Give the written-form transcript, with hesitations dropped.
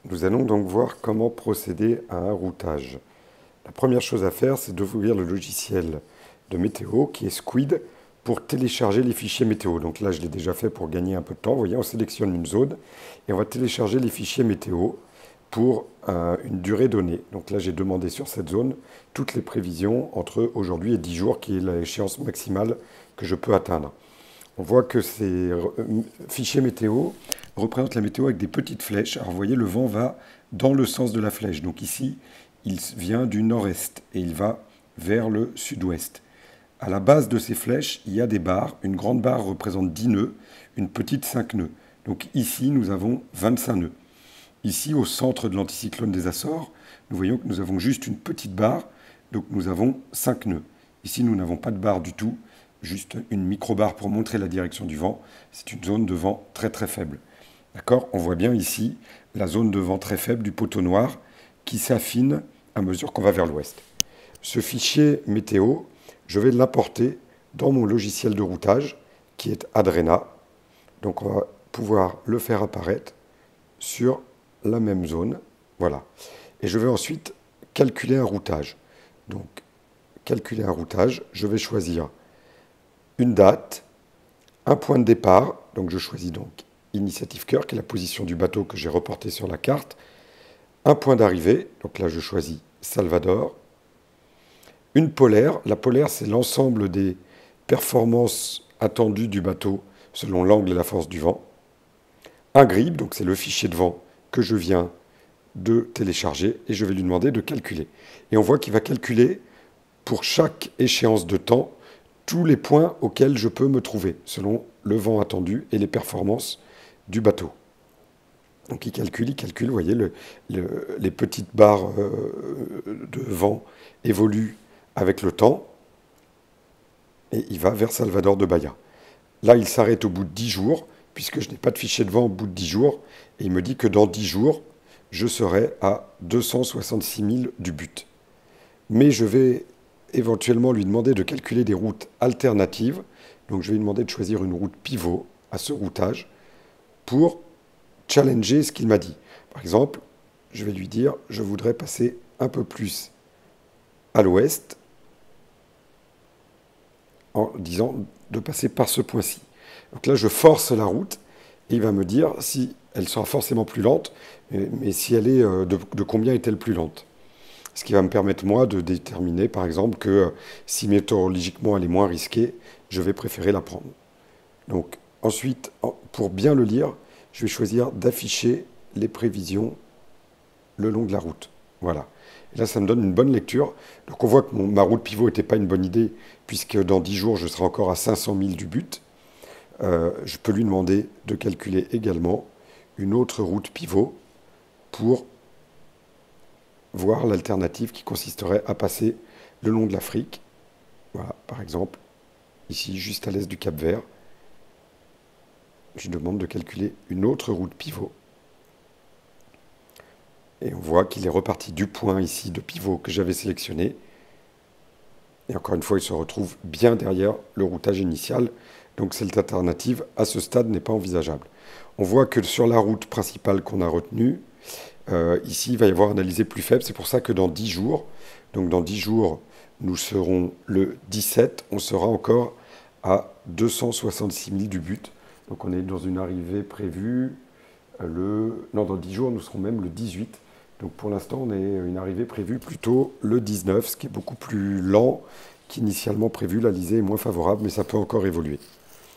Nous allons donc voir comment procéder à un routage. La première chose à faire, c'est d'ouvrir le logiciel de météo qui est Squid pour télécharger les fichiers météo. Donc là, je l'ai déjà fait pour gagner un peu de temps. Vous voyez, on sélectionne une zone et on va télécharger les fichiers météo pour une durée donnée. Donc là, j'ai demandé sur cette zone toutes les prévisions entre aujourd'hui et 10 jours, qui est l'échéance maximale que je peux atteindre. On voit que ces fichiers météo représentent la météo avec des petites flèches. Alors vous voyez, le vent va dans le sens de la flèche. Donc ici, il vient du nord-est et il va vers le sud-ouest. À la base de ces flèches, il y a des barres. Une grande barre représente 10 nœuds, une petite 5 nœuds. Donc ici, nous avons 25 nœuds. Ici, au centre de l'anticyclone des Açores, nous voyons que nous avons juste une petite barre, donc nous avons 5 nœuds. Ici, nous n'avons pas de barre du tout, juste une micro-barre pour montrer la direction du vent. C'est une zone de vent très très faible. D'accord ? On voit bien ici la zone de vent très faible du poteau noir qui s'affine à mesure qu'on va vers l'ouest. Ce fichier météo, je vais l'importer dans mon logiciel de routage qui est Adrena. Donc on va pouvoir le faire apparaître sur la même zone. Voilà. Et je vais ensuite calculer un routage. Donc, calculer un routage, je vais choisir une date, un point de départ. Donc, je choisis donc Initiative Cœur, qui est la position du bateau que j'ai reporté sur la carte. Un point d'arrivée. Donc là, je choisis Salvador. Une polaire. La polaire, c'est l'ensemble des performances attendues du bateau selon l'angle et la force du vent. Un grid, donc c'est le fichier de vent que je viens de télécharger et je vais lui demander de calculer. Et on voit qu'il va calculer pour chaque échéance de temps tous les points auxquels je peux me trouver selon le vent attendu et les performances du bateau. Donc il calcule, vous voyez, les petites barres de vent évoluent avec le temps et il va vers Salvador de Bahia. Là, il s'arrête au bout de 10 jours, puisque je n'ai pas de fichier de vent au bout de 10 jours, et il me dit que dans 10 jours, je serai à 266 000 du but. Mais je vais éventuellement lui demander de calculer des routes alternatives, donc je vais lui demander de choisir une route pivot à ce routage pour challenger ce qu'il m'a dit. Par exemple, je vais lui dire, je voudrais passer un peu plus à l'ouest, en disant de passer par ce point-ci. Donc là, je force la route et il va me dire si elle sera forcément plus lente, mais si elle est de combien est-elle plus lente. Ce qui va me permettre, moi, de déterminer, par exemple, que si météorologiquement elle est moins risquée, je vais préférer la prendre. Donc ensuite, pour bien le lire, je vais choisir d'afficher les prévisions le long de la route. Voilà. Et là, ça me donne une bonne lecture. Donc on voit que ma route pivot n'était pas une bonne idée, puisque dans 10 jours, je serai encore à 500 000 du but. Je peux lui demander de calculer également une autre route pivot pour voir l'alternative qui consisterait à passer le long de l'Afrique. Voilà, par exemple, ici, juste à l'est du Cap-Vert. Je demande de calculer une autre route pivot. Et on voit qu'il est reparti du point ici de pivot que j'avais sélectionné. Et encore une fois, il se retrouve bien derrière le routage initial. Donc cette alternative, à ce stade, n'est pas envisageable. On voit que sur la route principale qu'on a retenue, ici, il va y avoir un alizé plus faible. C'est pour ça que dans 10 jours, donc dans 10 jours, nous serons le 17, on sera encore à 266 000 du but. Donc on est dans une arrivée prévue non, dans 10 jours, nous serons même le 18. Donc pour l'instant, on est une arrivée prévue plutôt le 19, ce qui est beaucoup plus lent qu'initialement prévu. L'alizé est moins favorable, mais ça peut encore évoluer.